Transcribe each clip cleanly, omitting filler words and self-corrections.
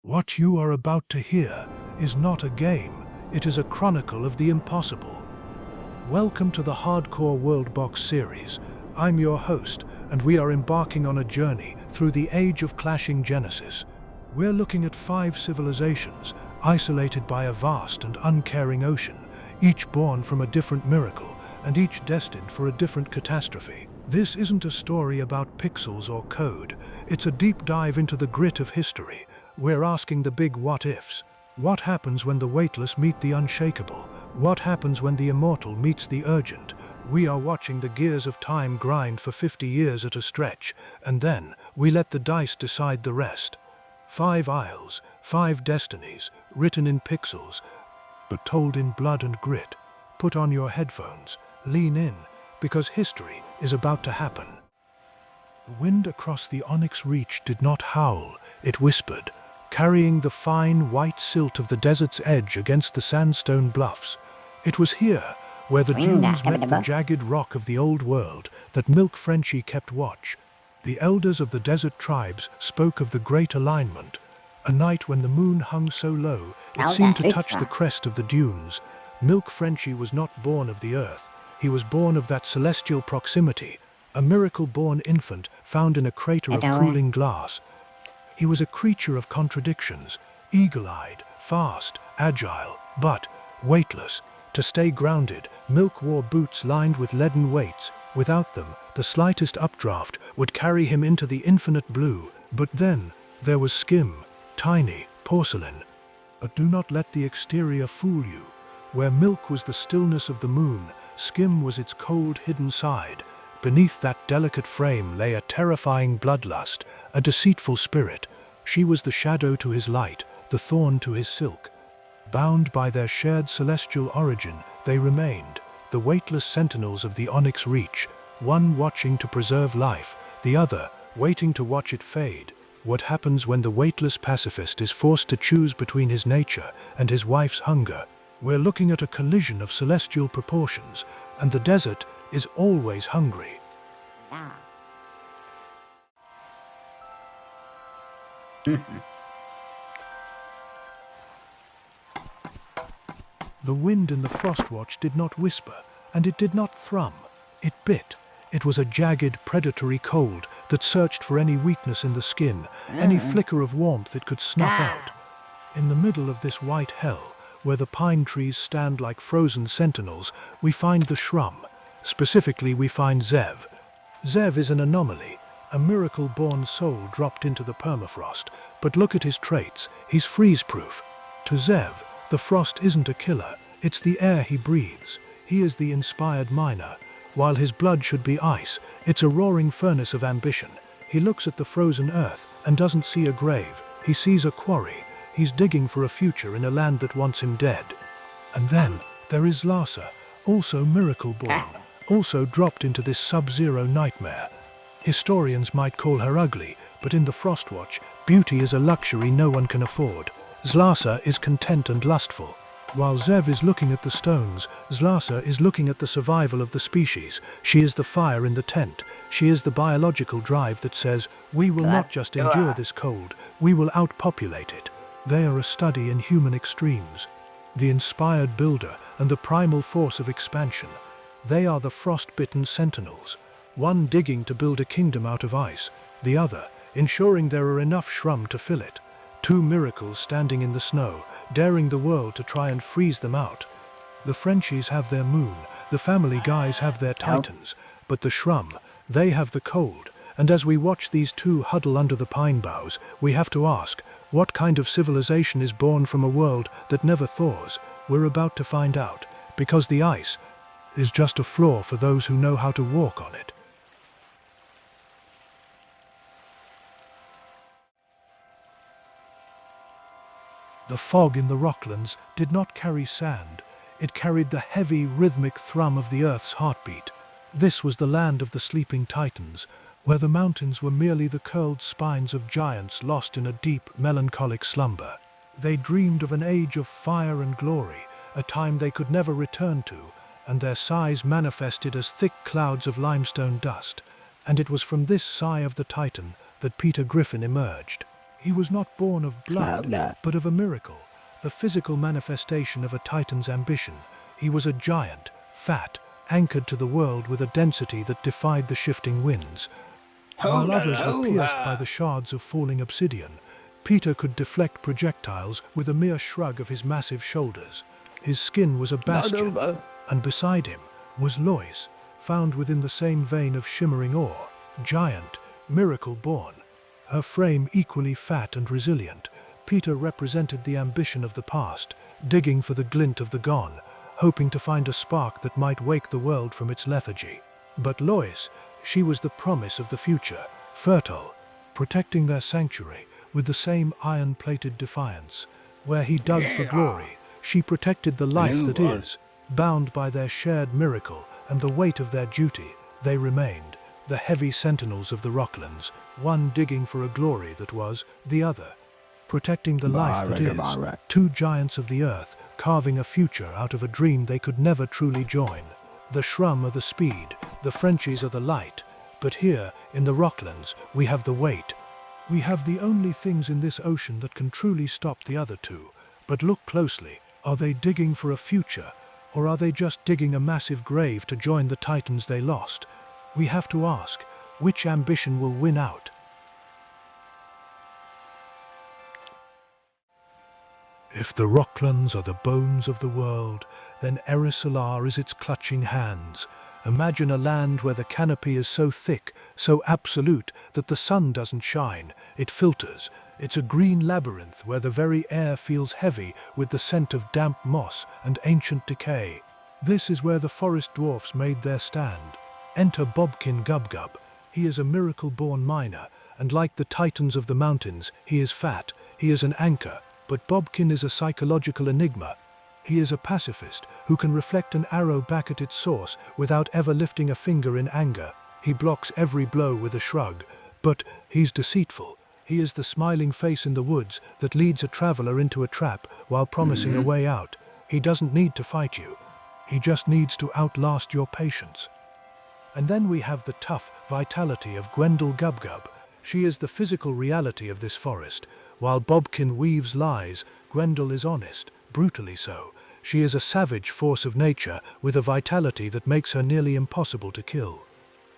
What you are about to hear is not a game, it is a chronicle of the impossible. Welcome to the Hardcore Worldbox series. I'm your host, and we are embarking on a journey through the age of clashing genesis. We're looking at 5 civilizations, isolated by a vast and uncaring ocean, each born from a different miracle, and each destined for a different catastrophe. This isn't a story about pixels or code, it's a deep dive into the grit of history. We're asking the big what-ifs. What happens when the weightless meet the unshakable? What happens when the immortal meets the urgent? We are watching the gears of time grind for 50 years at a stretch, and then we let the dice decide the rest. 5 isles, 5 destinies, written in pixels, but told in blood and grit. Put on your headphones, lean in, because history is about to happen. The wind across the Onyx Reach did not howl, it whispered, carrying the fine white silt of the desert's edge against the sandstone bluffs. It was here, where the dunes met the jagged rock of the old world, that Milk Frenchie kept watch. The elders of the desert tribes spoke of the great alignment, a night when the moon hung so low it seemed to touch the crest of the dunes. Milk Frenchie was not born of the earth, he was born of that celestial proximity, a miracle-born infant found in a crater of cooling glass. He was a creature of contradictions, eagle-eyed, fast, agile, but weightless. To stay grounded, Milk wore boots lined with leaden weights. Without them, the slightest updraft would carry him into the infinite blue. But then, there was Skim, tiny, porcelain. But do not let the exterior fool you. Where Milk was the stillness of the moon, Skim was its cold, hidden side. Beneath that delicate frame lay a terrifying bloodlust, a deceitful spirit. She was the shadow to his light, the thorn to his silk. Bound by their shared celestial origin, they remained, the weightless sentinels of the Onyx Reach, one watching to preserve life, the other waiting to watch it fade. What happens when the weightless pacifist is forced to choose between his nature and his wife's hunger? We're looking at a collision of celestial proportions, and the desert is always hungry. The wind in the Frostwatch did not whisper, and it did not thrum. It bit. It was a jagged, predatory cold that searched for any weakness in the skin, any flicker of warmth it could snuff out. In the middle of this white hell, where the pine trees stand like frozen sentinels, we find the Shrum. Specifically, we find Zev. Zev is an anomaly, a miracle-born soul dropped into the permafrost. But look at his traits, he's freeze-proof. To Zev, the frost isn't a killer, it's the air he breathes. He is the inspired miner. While his blood should be ice, it's a roaring furnace of ambition. He looks at the frozen earth and doesn't see a grave, he sees a quarry. He's digging for a future in a land that wants him dead. And then there is Larsa, also miracle-born, also dropped into this sub-zero nightmare. Historians might call her ugly, but in the Frostwatch, beauty is a luxury no one can afford. Zlasa is content and lustful. While Zev is looking at the stones, Zlasa is looking at the survival of the species. She is the fire in the tent. She is the biological drive that says, we will not just endure this cold, we will outpopulate it. They are a study in human extremes. The inspired builder and the primal force of expansion. They are the frost-bitten sentinels. One digging to build a kingdom out of ice, the other ensuring there are enough Shrum to fill it. 2 miracles standing in the snow, daring the world to try and freeze them out. The Frenchies have their moon, the Family Guys have their titans, but the Shrum, they have the cold. And as we watch these 2 huddle under the pine boughs, we have to ask, what kind of civilization is born from a world that never thaws? We're about to find out, because the ice is just a floor for those who know how to walk on it. The fog in the Rocklands did not carry sand. It carried the heavy, rhythmic thrum of the Earth's heartbeat. This was the land of the sleeping titans, where the mountains were merely the curled spines of giants lost in a deep, melancholic slumber. They dreamed of an age of fire and glory, a time they could never return to, and their sighs manifested as thick clouds of limestone dust. And it was from this sigh of the Titan that Peter Griffin emerged. He was not born of blood, No. but of a miracle, the physical manifestation of a titan's ambition. He was a giant, fat, anchored to the world with a density that defied the shifting winds. While others were pierced by the shards of falling obsidian, Peter could deflect projectiles with a mere shrug of his massive shoulders. His skin was a bastion, and beside him was Lois, found within the same vein of shimmering ore, giant, miracle-born. Her frame equally fat and resilient, Peter represented the ambition of the past, digging for the glint of the gone, hoping to find a spark that might wake the world from its lethargy. But Lois, she was the promise of the future, fertile, protecting their sanctuary with the same iron-plated defiance. Where he dug for glory, she protected the life that is. Bound by their shared miracle and the weight of their duty, they remained, the heavy sentinels of the Rocklands, one digging for a glory that was, the other protecting the life that is. Two giants of the earth, carving a future out of a dream they could never truly join. The Shrum are the speed, the Frenchies are the light, but here, in the Rocklands, we have the weight. We have the only things in this ocean that can truly stop the other two. But look closely, are they digging for a future, or are they just digging a massive grave to join the titans they lost? We have to ask, which ambition will win out? If the Rocklands are the bones of the world, then Erisalar is its clutching hands. Imagine a land where the canopy is so thick, so absolute, that the sun doesn't shine, it filters. It's a green labyrinth where the very air feels heavy with the scent of damp moss and ancient decay. This is where the forest dwarfs made their stand. Enter Bobkin Gubgub. He is a miracle-born miner, and like the titans of the mountains, he is fat, he is an anchor. But Bobkin is a psychological enigma. He is a pacifist who can reflect an arrow back at its source without ever lifting a finger in anger. He blocks every blow with a shrug. But he's deceitful. He is the smiling face in the woods that leads a traveler into a trap while promising a way out. He doesn't need to fight you. He just needs to outlast your patience. And then we have the tough vitality of Gwendol Gubgub. She is the physical reality of this forest. While Bobkin weaves lies, Gwendol is honest, brutally so. She is a savage force of nature with a vitality that makes her nearly impossible to kill.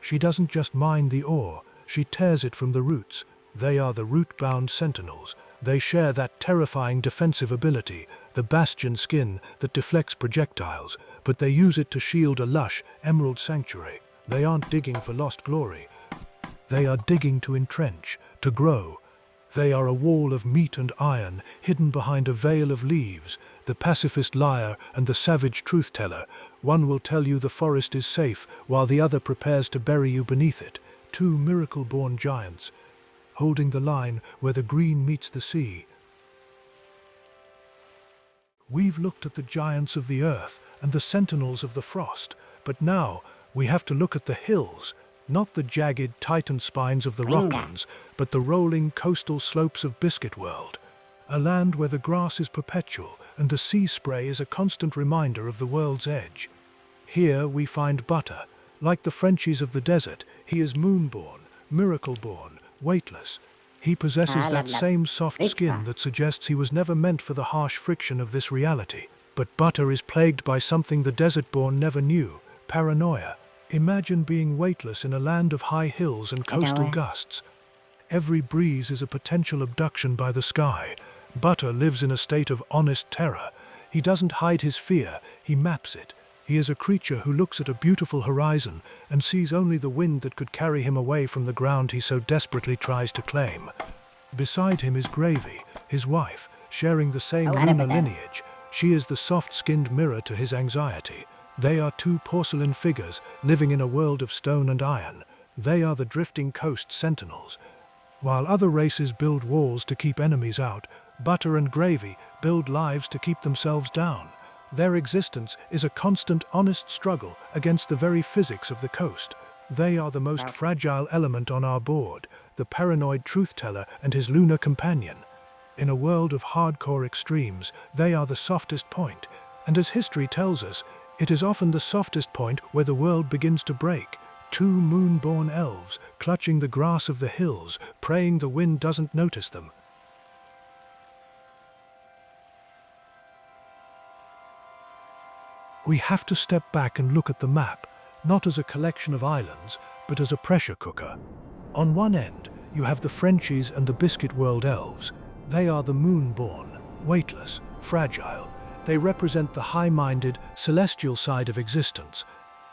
She doesn't just mine the ore, she tears it from the roots. They are the root-bound sentinels. They share that terrifying defensive ability, the bastion skin that deflects projectiles, but they use it to shield a lush, emerald sanctuary. They aren't digging for lost glory. They are digging to entrench, to grow. They are a wall of meat and iron hidden behind a veil of leaves, the pacifist liar and the savage truth-teller. One will tell you the forest is safe, while the other prepares to bury you beneath it. Two miracle-born giants, holding the line where the green meets the sea. We've looked at the giants of the earth and the sentinels of the frost, but now we have to look at the hills. Not the jagged titan spines of the Rocklands, but the rolling coastal slopes of Biscuit World. A land where the grass is perpetual and the sea spray is a constant reminder of the world's edge. Here we find Butter. Like the Frenchies of the desert, he is moonborn, miracle-born, weightless. He possesses that same soft skin that suggests he was never meant for the harsh friction of this reality. But Butter is plagued by something the desert-born never knew, paranoia. Imagine being weightless in a land of high hills and coastal gusts. Every breeze is a potential abduction by the sky. Butter lives in a state of honest terror. He doesn't hide his fear, he maps it. He is a creature who looks at a beautiful horizon and sees only the wind that could carry him away from the ground he so desperately tries to claim. Beside him is Gravy, his wife, sharing the same lunar lineage. She is the soft-skinned mirror to his anxiety. They are two porcelain figures living in a world of stone and iron. They are the drifting coast sentinels. While other races build walls to keep enemies out, Butter and Gravy build lives to keep themselves down. Their existence is a constant, honest struggle against the very physics of the coast. They are the most fragile element on our board, the paranoid truth-teller and his lunar companion. In a world of hardcore extremes, they are the softest point, and as history tells us, it is often the softest point where the world begins to break. Two moon-born elves, clutching the grass of the hills, praying the wind doesn't notice them. We have to step back and look at the map, not as a collection of islands, but as a pressure cooker. On one end, you have the Frenchies and the Biscuit World elves. They are the moon-born, weightless, fragile. They represent the high-minded, celestial side of existence.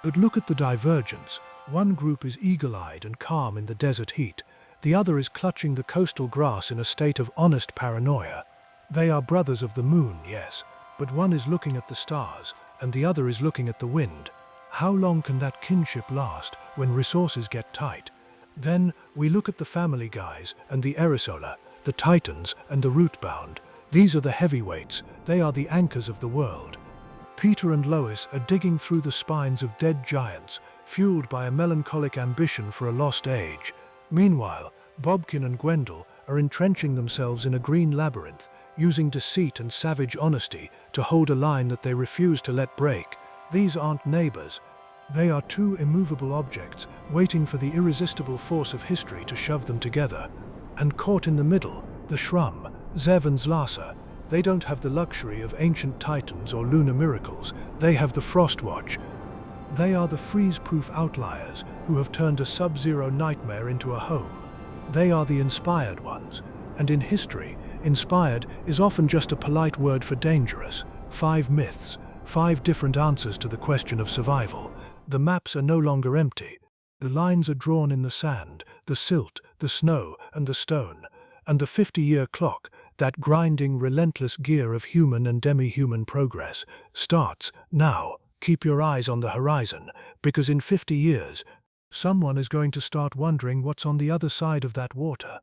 But look at the divergence. One group is eagle-eyed and calm in the desert heat. The other is clutching the coastal grass in a state of honest paranoia. They are brothers of the moon, yes, but one is looking at the stars, and the other is looking at the wind. How long can that kinship last when resources get tight? Then we look at the Family Guys and the Erisola, the Titans and the Rootbound. These are the heavyweights. They are the anchors of the world. Peter and Lois are digging through the spines of dead giants, fueled by a melancholic ambition for a lost age. Meanwhile, Bobkin and Gwendol are entrenching themselves in a green labyrinth, using deceit and savage honesty to hold a line that they refuse to let break. These aren't neighbors. They are two immovable objects waiting for the irresistible force of history to shove them together. And caught in the middle, the Shrum, Zev and Zlasa. They don't have the luxury of ancient titans or lunar miracles. They have the Frostwatch. They are the freeze-proof outliers who have turned a sub-zero nightmare into a home. They are the inspired ones. And in history, inspired is often just a polite word for dangerous. 5 myths, 5 different answers to the question of survival. The maps are no longer empty. The lines are drawn in the sand, the silt, the snow, and the stone. And the 50-year clock, that grinding, relentless gear of human and demi-human progress, starts now. Keep your eyes on the horizon, because in 50 years, someone is going to start wondering what's on the other side of that water.